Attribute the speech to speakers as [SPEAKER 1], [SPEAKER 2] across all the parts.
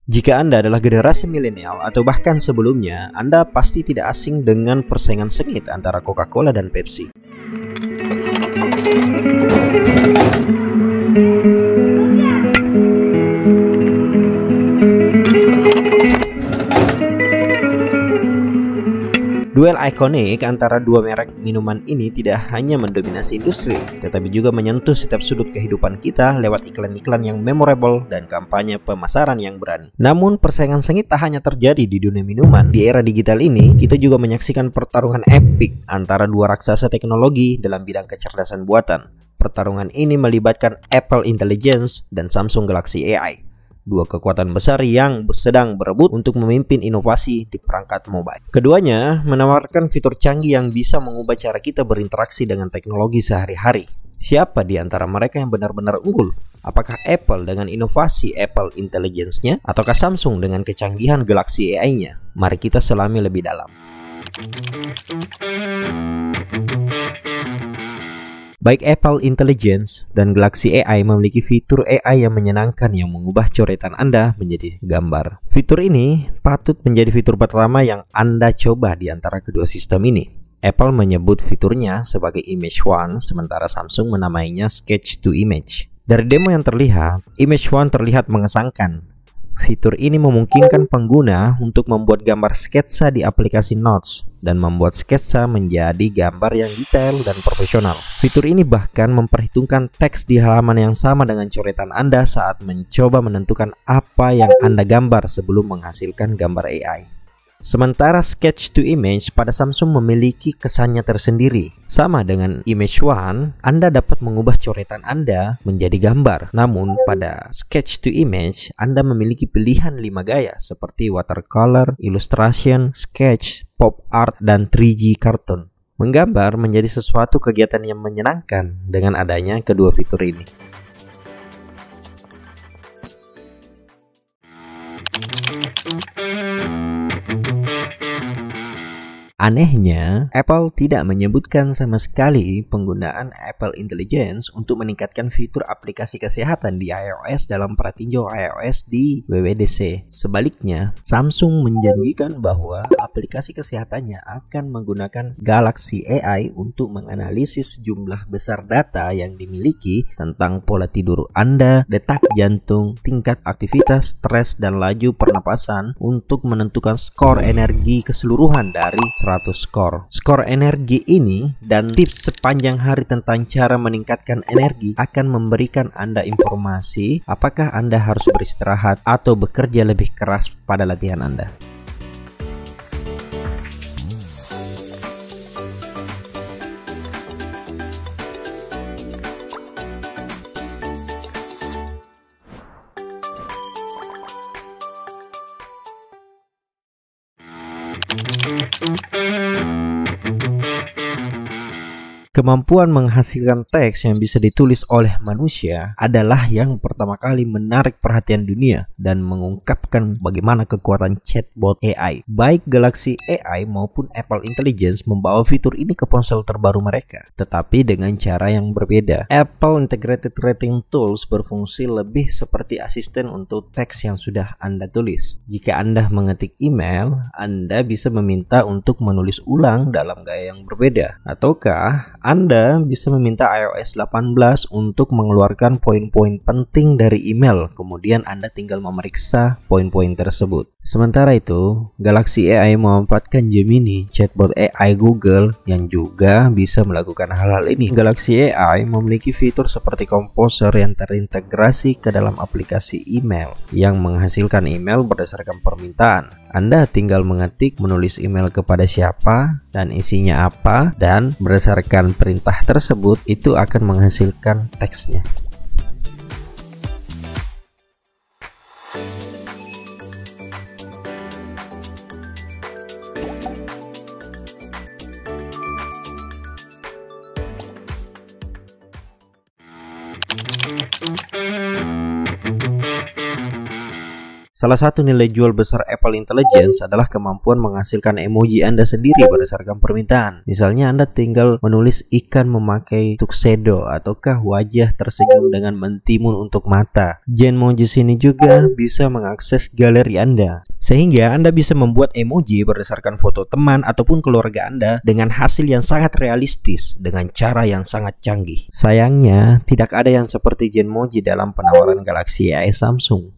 [SPEAKER 1] Jika Anda adalah generasi milenial atau bahkan sebelumnya, Anda pasti tidak asing dengan persaingan sengit antara Coca-Cola dan Pepsi. Duel ikonik antara dua merek minuman ini tidak hanya mendominasi industri, tetapi juga menyentuh setiap sudut kehidupan kita lewat iklan-iklan yang memorable dan kampanye pemasaran yang berani. Namun, persaingan sengit tak hanya terjadi di dunia minuman. Di era digital ini, kita juga menyaksikan pertarungan epik antara dua raksasa teknologi dalam bidang kecerdasan buatan. Pertarungan ini melibatkan Apple Intelligence dan Samsung Galaxy AI. Dua kekuatan besar yang sedang berebut untuk memimpin inovasi di perangkat mobile. Keduanya menawarkan fitur canggih yang bisa mengubah cara kita berinteraksi dengan teknologi sehari-hari. Siapa di antara mereka yang benar-benar unggul? Apakah Apple dengan inovasi Apple Intelligence-nya ataukah Samsung dengan kecanggihan Galaxy AI-nya? Mari kita selami lebih dalam. Baik Apple Intelligence dan Galaxy AI memiliki fitur AI yang menyenangkan yang mengubah coretan Anda menjadi gambar. Fitur ini patut menjadi fitur pertama yang Anda coba di antara kedua sistem ini. Apple menyebut fiturnya sebagai Image One, sementara Samsung menamainya Sketch to Image. Dari demo yang terlihat, Image One terlihat mengesankan. Fitur ini memungkinkan pengguna untuk membuat gambar sketsa di aplikasi Notes dan membuat sketsa menjadi gambar yang detail dan profesional. Fitur ini bahkan memperhitungkan teks di halaman yang sama dengan coretan Anda saat mencoba menentukan apa yang Anda gambar sebelum menghasilkan gambar AI. Sementara Sketch to Image pada Samsung memiliki kesannya tersendiri. Sama dengan Image One, Anda dapat mengubah coretan Anda menjadi gambar. Namun pada Sketch to Image, Anda memiliki pilihan 5 gaya seperti watercolor, illustration, sketch, pop art, dan 3D cartoon. Menggambar menjadi sesuatu kegiatan yang menyenangkan dengan adanya kedua fitur ini. Anehnya, Apple tidak menyebutkan sama sekali penggunaan Apple Intelligence untuk meningkatkan fitur aplikasi kesehatan di iOS dalam pratinjau iOS di WWDC. Sebaliknya, Samsung menjanjikan bahwa aplikasi kesehatannya akan menggunakan Galaxy AI untuk menganalisis jumlah besar data yang dimiliki tentang pola tidur Anda, detak jantung, tingkat aktivitas, stres, dan laju pernapasan untuk menentukan skor energi keseluruhan dari 100 skor. Skor energi ini dan tips sepanjang hari tentang cara meningkatkan energi akan memberikan Anda informasi apakah Anda harus beristirahat atau bekerja lebih keras pada latihan Anda. Kemampuan menghasilkan teks yang bisa ditulis oleh manusia adalah yang pertama kali menarik perhatian dunia dan mengungkapkan bagaimana kekuatan chatbot AI. Baik Galaxy AI maupun Apple Intelligence membawa fitur ini ke ponsel terbaru mereka, tetapi dengan cara yang berbeda. Apple Integrated Writing Tools berfungsi lebih seperti asisten untuk teks yang sudah Anda tulis. Jika Anda mengetik email, Anda bisa meminta untuk menulis ulang dalam gaya yang berbeda, ataukah Anda bisa meminta iOS 18 untuk mengeluarkan poin-poin penting dari email, kemudian Anda tinggal memeriksa poin-poin tersebut. Sementara itu, Galaxy AI memanfaatkan Gemini, chatbot AI Google yang juga bisa melakukan hal-hal ini. Galaxy AI memiliki fitur seperti Composer yang terintegrasi ke dalam aplikasi email yang menghasilkan email berdasarkan permintaan. Anda tinggal mengetik, menulis email kepada siapa, dan isinya apa, dan berdasarkan perintah tersebut, itu akan menghasilkan teksnya. Salah satu nilai jual besar Apple Intelligence adalah kemampuan menghasilkan emoji Anda sendiri berdasarkan permintaan. Misalnya Anda tinggal menulis ikan memakai tuxedo ataukah wajah tersenyum dengan mentimun untuk mata. Genmojis ini juga bisa mengakses galeri Anda, sehingga Anda bisa membuat emoji berdasarkan foto teman ataupun keluarga Anda dengan hasil yang sangat realistis dengan cara yang sangat canggih. Sayangnya, tidak ada yang seperti Genmoji dalam penawaran Galaxy AI Samsung.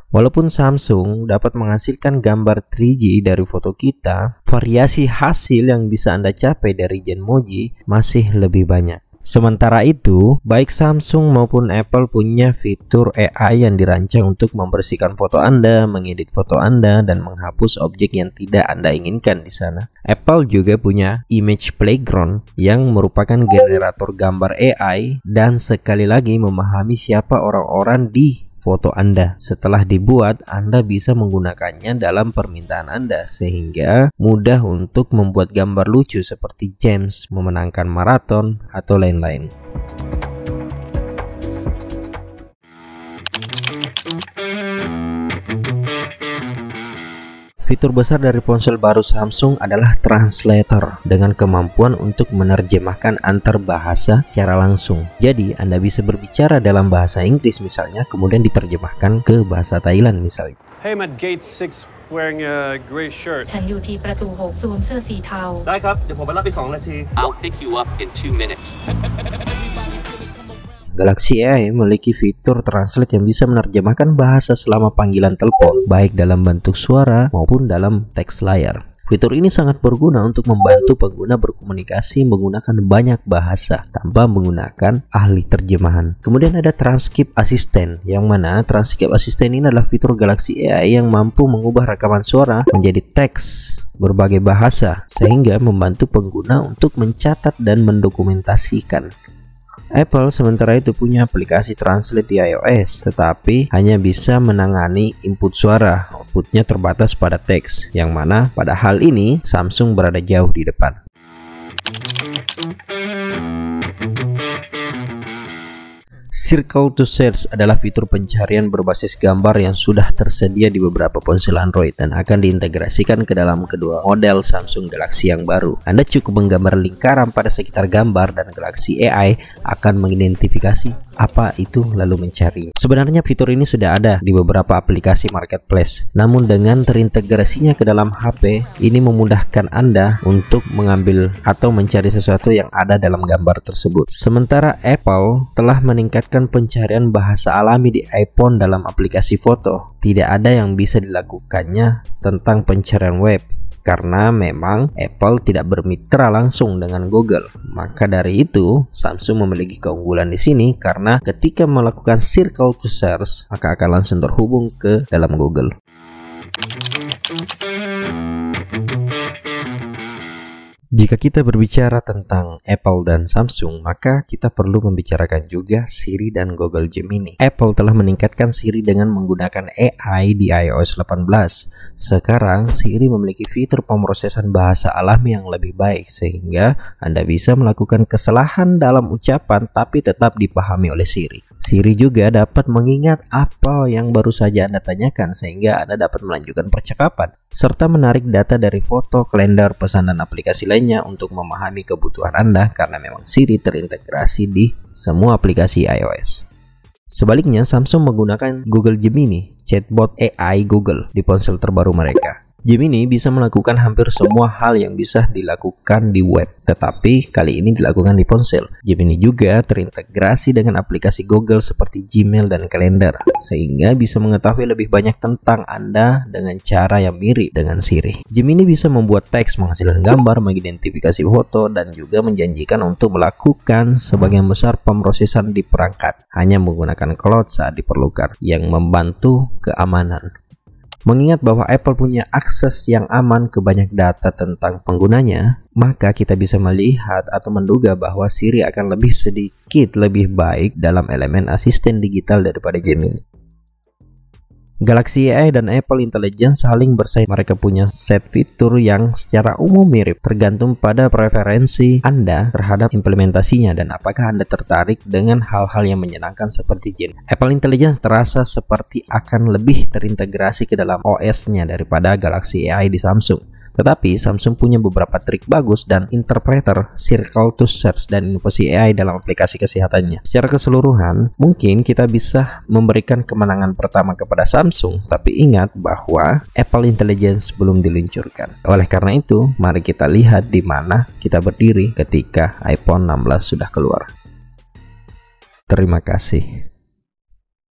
[SPEAKER 1] Walaupun Samsung dapat menghasilkan gambar 3D dari foto kita, variasi hasil yang bisa Anda capai dari Genmoji masih lebih banyak. Sementara itu, baik Samsung maupun Apple punya fitur AI yang dirancang untuk membersihkan foto Anda, mengedit foto Anda, dan menghapus objek yang tidak Anda inginkan di sana. Apple juga punya Image Playground yang merupakan generator gambar AI dan sekali lagi memahami siapa orang-orang di foto Anda. Setelah dibuat, Anda bisa menggunakannya dalam permintaan Anda sehingga mudah untuk membuat gambar lucu seperti James memenangkan maraton atau lain-lain. Fitur besar dari ponsel baru Samsung adalah translator dengan kemampuan untuk menerjemahkan antar bahasa secara langsung. Jadi, Anda bisa berbicara dalam bahasa Inggris misalnya, kemudian diterjemahkan ke bahasa Thailand misalnya.
[SPEAKER 2] Hey, I'm at gate 6 wearing a gray shirt.
[SPEAKER 3] ฉันอยู่ที่ประตู6สวมเสื้อสีเทา
[SPEAKER 4] ได้ครับ เดี๋ยวผมไปรับอีก2 นาที
[SPEAKER 5] I'll pick you up in 2 minutes.
[SPEAKER 1] Galaxy AI memiliki fitur translate yang bisa menerjemahkan bahasa selama panggilan telepon, baik dalam bentuk suara maupun dalam teks layar. Fitur ini sangat berguna untuk membantu pengguna berkomunikasi menggunakan banyak bahasa tanpa menggunakan ahli terjemahan. Kemudian ada Transcript Assistant, yang mana Transcript Assistant ini adalah fitur Galaxy AI yang mampu mengubah rekaman suara menjadi teks berbagai bahasa, sehingga membantu pengguna untuk mencatat dan mendokumentasikan. Apple sementara itu punya aplikasi Translate di iOS, tetapi hanya bisa menangani input suara, outputnya terbatas pada teks, yang mana pada hal ini Samsung berada jauh di depan. Circle to Search adalah fitur pencarian berbasis gambar yang sudah tersedia di beberapa ponsel Android dan akan diintegrasikan ke dalam kedua model Samsung Galaxy yang baru. Anda cukup menggambar lingkaran pada sekitar gambar dan Galaxy AI akan mengidentifikasi apa itu lalu mencari. Sebenarnya fitur ini sudah ada di beberapa aplikasi marketplace, namun dengan terintegrasinya ke dalam HP, ini memudahkan Anda untuk mengambil atau mencari sesuatu yang ada dalam gambar tersebut. Sementara Apple telah meningkatkan pencarian bahasa alami di iPhone dalam aplikasi foto. Tidak ada yang bisa dilakukannya tentang pencarian web, karena memang Apple tidak bermitra langsung dengan Google. Maka dari itu, Samsung memiliki keunggulan di sini karena ketika melakukan Circle to Search, maka akan langsung terhubung ke dalam Google. Jika kita berbicara tentang Apple dan Samsung, maka kita perlu membicarakan juga Siri dan Google Gemini. Apple telah meningkatkan Siri dengan menggunakan AI di iOS 18. Sekarang, Siri memiliki fitur pemrosesan bahasa alami yang lebih baik, sehingga Anda bisa melakukan kesalahan dalam ucapan tapi tetap dipahami oleh Siri. Siri juga dapat mengingat apa yang baru saja Anda tanyakan, sehingga Anda dapat melanjutkan percakapan, serta menarik data dari foto, kalender, pesan, dan aplikasi lainnya untuk memahami kebutuhan Anda, karena memang Siri terintegrasi di semua aplikasi iOS. Sebaliknya, Samsung menggunakan Google Gemini, chatbot AI Google, di ponsel terbaru mereka. Gemini bisa melakukan hampir semua hal yang bisa dilakukan di web, tetapi kali ini dilakukan di ponsel. Gemini juga terintegrasi dengan aplikasi Google seperti Gmail dan kalender, sehingga bisa mengetahui lebih banyak tentang Anda dengan cara yang mirip dengan Siri. Gemini bisa membuat teks, menghasilkan gambar, mengidentifikasi foto, dan juga menjanjikan untuk melakukan sebagian besar pemrosesan di perangkat, hanya menggunakan cloud saat diperlukan, yang membantu keamanan. Mengingat bahwa Apple punya akses yang aman ke banyak data tentang penggunanya, maka kita bisa melihat atau menduga bahwa Siri akan lebih baik dalam elemen asisten digital daripada Gemini. Galaxy AI dan Apple Intelligence saling bersaing. Mereka punya set fitur yang secara umum mirip, tergantung pada preferensi Anda terhadap implementasinya dan apakah Anda tertarik dengan hal-hal yang menyenangkan seperti game. Apple Intelligence terasa seperti akan lebih terintegrasi ke dalam OS-nya daripada Galaxy AI di Samsung. Tetapi Samsung punya beberapa trik bagus dan interpreter Circle to Search dan inovasi AI dalam aplikasi kesehatannya. Secara keseluruhan, mungkin kita bisa memberikan kemenangan pertama kepada Samsung, tapi ingat bahwa Apple Intelligence belum diluncurkan. Oleh karena itu, mari kita lihat di mana kita berdiri ketika iPhone 16 sudah keluar. Terima kasih.